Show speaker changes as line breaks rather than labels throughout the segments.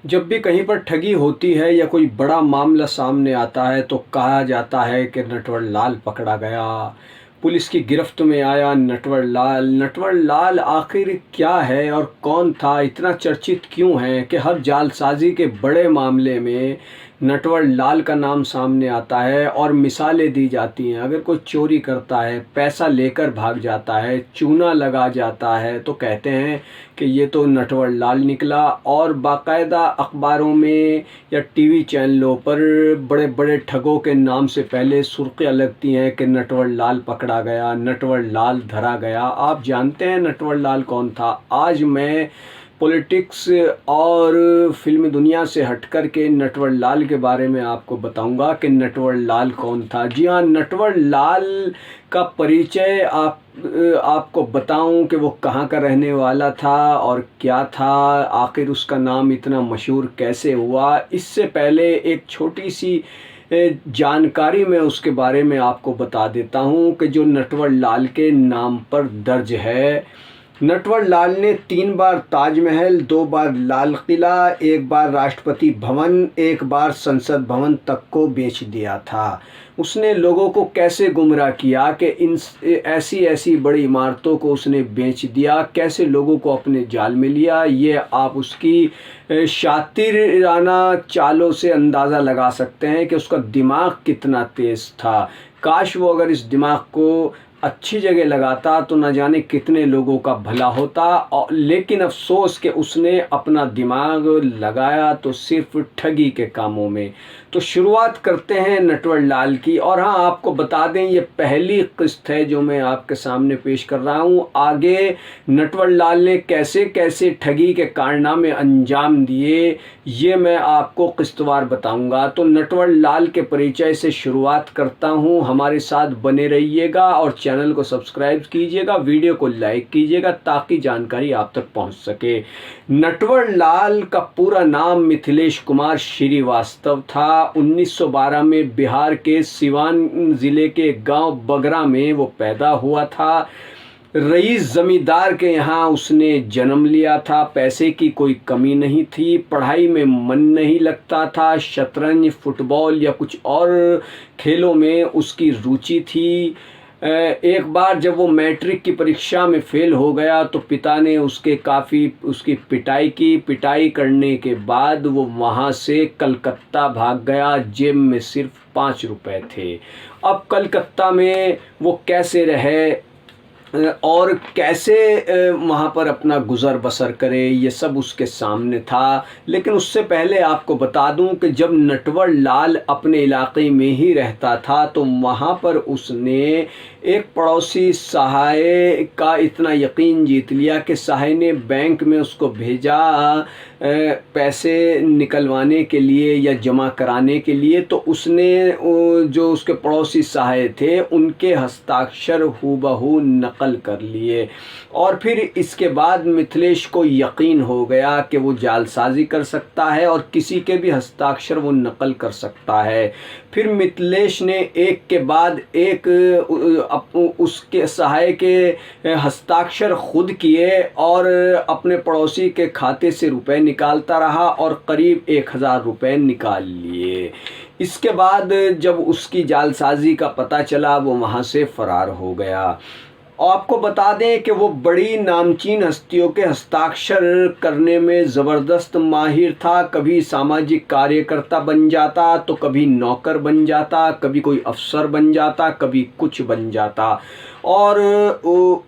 जब भी कहीं पर ठगी होती है या कोई बड़ा मामला सामने आता है तो कहा जाता है कि नटवर लाल पकड़ा गया, पुलिस की गिरफ्त में आया नटवर लाल। नटवर लाल आखिर क्या है और कौन था, इतना चर्चित क्यों है कि हर जालसाजी के बड़े मामले में नटवर लाल का नाम सामने आता है और मिसालें दी जाती हैं। अगर कोई चोरी करता है, पैसा लेकर भाग जाता है, चूना लगा जाता है तो कहते हैं कि ये तो नटवर लाल निकला। और बाकायदा अखबारों में या टीवी चैनलों पर बड़े बड़े ठगों के नाम से पहले सुर्खियाँ लगती हैं कि नटवर लाल पकड़ा गया, नटवर लाल धरा गया। आप जानते हैं नटवर लाल कौन था? आज मैं पॉलिटिक्स और फिल्म दुनिया से हटकर के नटवर लाल के बारे में आपको बताऊंगा कि नटवर लाल कौन था। जी हाँ, नटवर लाल का परिचय आपको बताऊं कि वो कहाँ का रहने वाला था और क्या था, आखिर उसका नाम इतना मशहूर कैसे हुआ। इससे पहले एक छोटी सी जानकारी मैं उसके बारे में आपको बता देता हूँ कि जो नटवर लाल के नाम पर दर्ज है। नटवर लाल ने 3 बार ताजमहल, 2 बार लाल किला, 1 बार राष्ट्रपति भवन, 1 बार संसद भवन तक को बेच दिया था। उसने लोगों को कैसे गुमराह किया कि इन ऐसी ऐसी बड़ी इमारतों को उसने बेच दिया, कैसे लोगों को अपने जाल में लिया, ये आप उसकी शातिराना चालों से अंदाज़ा लगा सकते हैं कि उसका दिमाग कितना तेज़ था। काश वो अगर इस दिमाग को अच्छी जगह लगाता तो न जाने कितने लोगों का भला होता। और लेकिन अफसोस कि उसने अपना दिमाग लगाया तो सिर्फ ठगी के कामों में। तो शुरुआत करते हैं नटवर लाल की। और हाँ, आपको बता दें ये पहली किस्त है जो मैं आपके सामने पेश कर रहा हूँ। आगे नटवर लाल ने कैसे कैसे ठगी के कारनामे अंजाम दिए ये मैं आपको किस्तवार बताऊंगा। तो नटवर लाल के परिचय से शुरुआत करता हूँ, हमारे साथ बने रहिएगा और चैनल को सब्सक्राइब कीजिएगा, वीडियो को लाइक कीजिएगा ताकि जानकारी आप तक पहुंच सके। नटवर लाल का पूरा नाम मिथिलेश कुमार श्रीवास्तव था। 1912 में बिहार के सिवान ज़िले के गांव बगरा में वो पैदा हुआ था। रईस ज़मींदार के यहाँ उसने जन्म लिया था। पैसे की कोई कमी नहीं थी, पढ़ाई में मन नहीं लगता था, शतरंज, फुटबॉल या कुछ और खेलों में उसकी रुचि थी। एक बार जब वो मैट्रिक की परीक्षा में फ़ेल हो गया तो पिता ने उसकी पिटाई करने के बाद वो वहाँ से कलकत्ता भाग गया। जेब में सिर्फ 5 रुपए थे। अब कलकत्ता में वो कैसे रहे और कैसे वहाँ पर अपना गुज़र बसर करे, ये सब उसके सामने था। लेकिन उससे पहले आपको बता दूं कि जब नटवर लाल अपने इलाके में ही रहता था तो वहाँ पर उसने एक पड़ोसी सहाय का इतना यकीन जीत लिया कि सहाय ने बैंक में उसको भेजा पैसे निकलवाने के लिए या जमा कराने के लिए। तो उसने जो उसके पड़ोसी सहाय थे उनके हस्ताक्षर हूबहू नकल कर लिए। और फिर इसके बाद मिथिलेश को यकीन हो गया कि वो जालसाजी कर सकता है और किसी के भी हस्ताक्षर वो नकल कर सकता है। फिर मिथिलेश ने एक के बाद एक उसके सहाय के हस्ताक्षर खुद किए और अपने पड़ोसी के खाते से रुपए निकालता रहा और करीब 1000 रुपये निकाल लिए। इसके बाद जब उसकी जालसाजी का पता चला वो वहाँ से फ़रार हो गया। आपको बता दें कि वो बड़ी नामचीन हस्तियों के हस्ताक्षर करने में ज़बरदस्त माहिर था। कभी सामाजिक कार्यकर्ता बन जाता तो कभी नौकर बन जाता, कभी कोई अफसर बन जाता, कभी कुछ बन जाता। और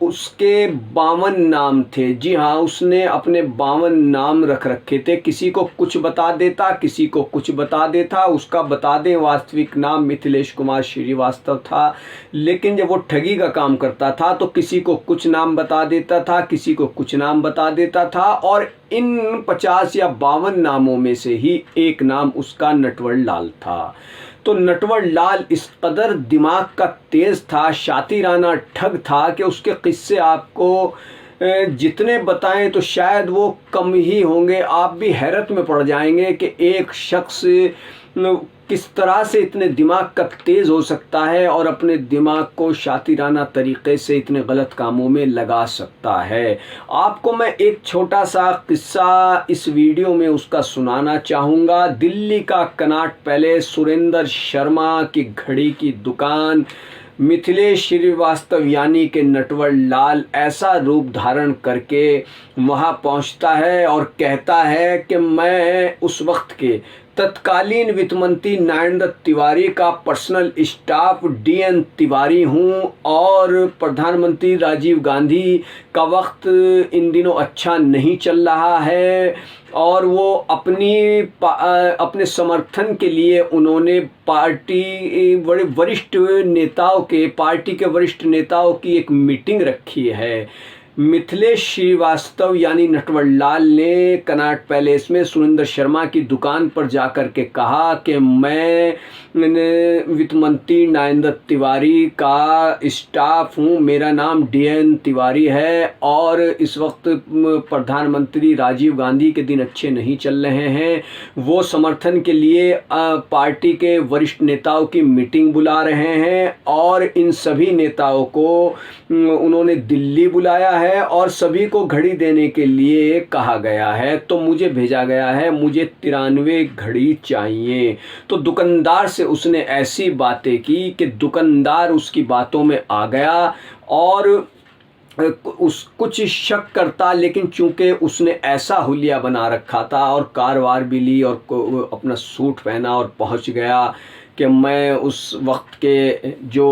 उसके 52 नाम थे। जी हाँ, उसने अपने 52 नाम रख रखे थे। किसी को कुछ बता देता, किसी को कुछ बता देता। उसका बता दें वास्तविक नाम मिथिलेश कुमार श्रीवास्तव था। लेकिन जब वो ठगी का काम करता था तो किसी को कुछ नाम बता देता था, किसी को कुछ नाम बता देता था। और इन 50 या 52 नामों में से ही एक नाम उसका नटवर लाल था। तो नटवर लाल इस कदर दिमाग का तेज़ था, शातिराना ठग था कि उसके किस्से आपको जितने बताएं तो शायद वो कम ही होंगे। आप भी हैरत में पड़ जाएंगे कि एक शख्स किस तरह से इतने दिमाग कब तेज़ हो सकता है और अपने दिमाग को शातिराना तरीक़े से इतने गलत कामों में लगा सकता है। आपको मैं एक छोटा सा किस्सा इस वीडियो में उसका सुनाना चाहूँगा। दिल्ली का कनॉट पैलेस, सुरेंद्र शर्मा की घड़ी की दुकान, मिथिलेश श्रीवास्तव यानी कि नटवर लाल ऐसा रूप धारण करके वहाँ पहुँचता है और कहता है कि मैं उस वक्त के तत्कालीन वित्त मंत्री नरेंद्र तिवारी का पर्सनल स्टाफ डीएन तिवारी हूँ और प्रधानमंत्री राजीव गांधी का वक्त इन दिनों अच्छा नहीं चल रहा है और वो अपने समर्थन के लिए उन्होंने बड़े वरिष्ठ नेताओं के पार्टी के वरिष्ठ नेताओं की एक मीटिंग रखी है। मिथिलेश श्रीवास्तव यानी नटवर लाल ने कनॉट पैलेस में सुरेंद्र शर्मा की दुकान पर जाकर के कहा कि मैं वित्त मंत्री नरेंद्र तिवारी का स्टाफ हूँ, मेरा नाम डीएन तिवारी है और इस वक्त प्रधानमंत्री राजीव गांधी के दिन अच्छे नहीं चल रहे हैं। वो समर्थन के लिए पार्टी के वरिष्ठ नेताओं की मीटिंग बुला रहे हैं और इन सभी नेताओं को उन्होंने दिल्ली बुलाया है और सभी को घड़ी देने के लिए कहा गया है। तो मुझे भेजा गया है, मुझे 93 घड़ी चाहिए। तो दुकानदार से उसने ऐसी बातें की कि दुकानदार उसकी बातों में आ गया और उस कुछ शक करता, लेकिन चूंकि उसने ऐसा हुलिया बना रखा था और कार वार भी ली और अपना सूट पहना और पहुंच गया कि मैं उस वक्त के जो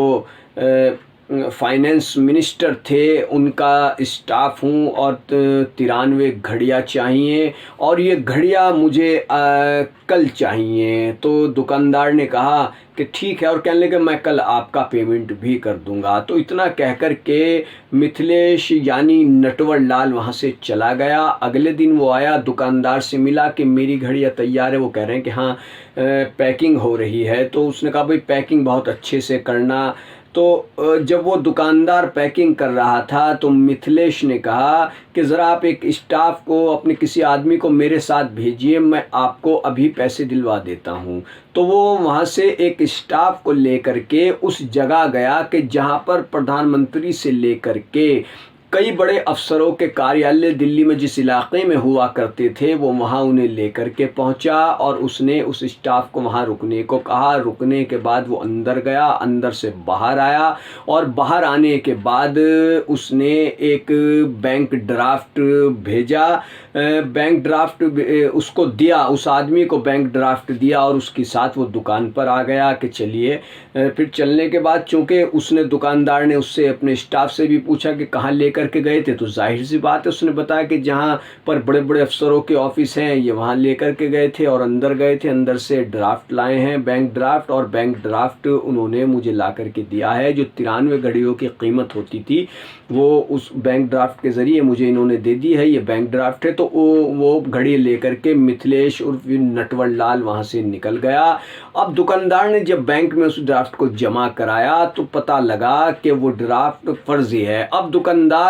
फाइनेंस मिनिस्टर थे उनका स्टाफ हूँ और 93 घड़ियाँ चाहिए और ये घड़ियाँ मुझे कल चाहिए। तो दुकानदार ने कहा कि ठीक है और कहने लगे मैं कल आपका पेमेंट भी कर दूंगा। तो इतना कहकर के मिथिलेश यानी नटवर लाल वहाँ से चला गया। अगले दिन वो आया, दुकानदार से मिला कि मेरी घड़ियाँ तैयार है। वो कह रहे हैं कि हाँ पैकिंग हो रही है। तो उसने कहा भाई पैकिंग बहुत अच्छे से करना। तो जब वो दुकानदार पैकिंग कर रहा था तो मिथिलेश ने कहा कि ज़रा आप एक स्टाफ को, अपने किसी आदमी को मेरे साथ भेजिए, मैं आपको अभी पैसे दिलवा देता हूँ। तो वो वहाँ से एक स्टाफ को लेकर के उस जगह गया कि जहाँ पर प्रधानमंत्री से लेकर के कई बड़े अफसरों के कार्यालय दिल्ली में जिस इलाके में हुआ करते थे वो वहाँ उन्हें लेकर के पहुँचा और उसने उस स्टाफ को वहाँ रुकने को कहा। रुकने के बाद वो अंदर गया, अंदर से बाहर आया और बाहर आने के बाद उसने एक बैंक ड्राफ्ट भेजा, बैंक ड्राफ्ट उसको दिया, उस आदमी को बैंक ड्राफ्ट दिया और उसके साथ वो दुकान पर आ गया कि चलिए। फिर चलने के बाद चूँकि उसने, दुकानदार ने उससे अपने स्टाफ से भी पूछा कि कहाँ लेकर के गए थे, तो जाहिर सी बात है उसने बताया कि जहाँ पर बड़े बड़े अफसरों के ऑफिस हैं ये वहाँ लेकर के गए थे और अंदर गए थे, अंदर से ड्राफ्ट लाए हैं, बैंक ड्राफ्ट, और बैंक ड्राफ्ट उन्होंने मुझे ला करके दिया है। जो 93 घड़ियों की कीमत होती थी वो उस बैंक ड्राफ्ट के ज़रिए मुझे इन्होंने दे दी है, ये बैंक ड्राफ्ट है। तो वो घड़ी लेकर के मिथिलेश उर्फ नटवर लाल वहाँ से निकल गया। अब दुकानदार ने जब बैंक में उस ड्राफ्ट को जमा कराया तो पता लगा कि वो ड्राफ्ट फर्जी है। अब दुकानदार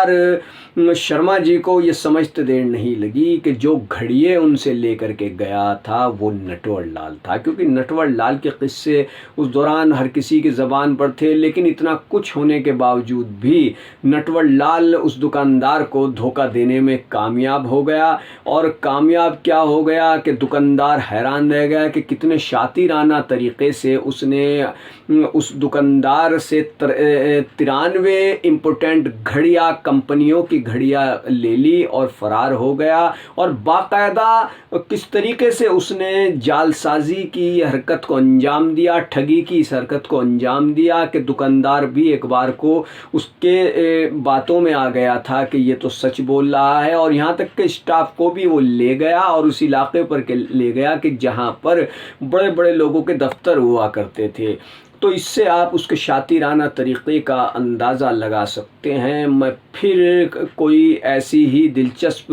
शर्मा जी को ये समझते देर नहीं लगी कि जो घड़िये उनसे लेकर के गया था वो नटवर लाल था, क्योंकि नटवर लाल के किस्से उस दौरान हर किसी की ज़बान पर थे। लेकिन इतना कुछ होने के बावजूद भी नटवर लाल उस दुकानदार को धोखा देने में कामयाब हो गया। और कामयाब क्या हो गया कि दुकानदार हैरान रह गया कि कितने शातिराना तरीक़े से उसने उस दुकानदार से 93 इम्पोर्टेंट घड़ियाँ, कंपनियों की घड़ियाँ ले ली और फ़रार हो गया। और बाकायदा किस तरीके से उसने जालसाजी की हरकत को अंजाम दिया, ठगी की इस हरकत को अंजाम दिया कि दुकानदार भी एक बार को उसके बातों में आ गया था कि ये तो सच बोल रहा है। और यहाँ तक कि स्टाफ को भी वो ले गया और उस इलाके पर ले गया कि जहाँ पर बड़े बड़े लोगों के दफ्तर हुआ करते थे। तो इससे आप उसके शातिराना तरीक़े का अंदाज़ा लगा सकते हैं। मैं फिर कोई ऐसी ही दिलचस्प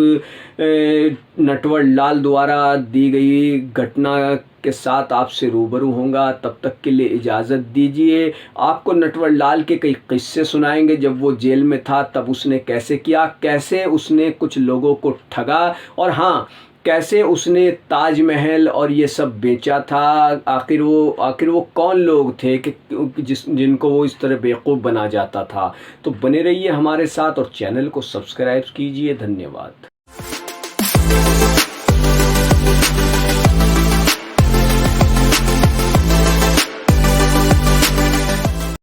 नटवर लाल द्वारा दी गई घटना के साथ आपसे रूबरू होऊंगा। तब तक के लिए इजाज़त दीजिए। आपको नटवर लाल के कई किस्से सुनाएंगे, जब वो जेल में था तब उसने कैसे किया, कैसे उसने कुछ लोगों को ठगा, और हाँ कैसे उसने ताजमहल और ये सब बेचा था, आखिर वो कौन लोग थे कि जिनको वो इस तरह बेवकूफ़ बना जाता था। तो बने रहिए हमारे साथ और चैनल को सब्सक्राइब कीजिए। धन्यवाद।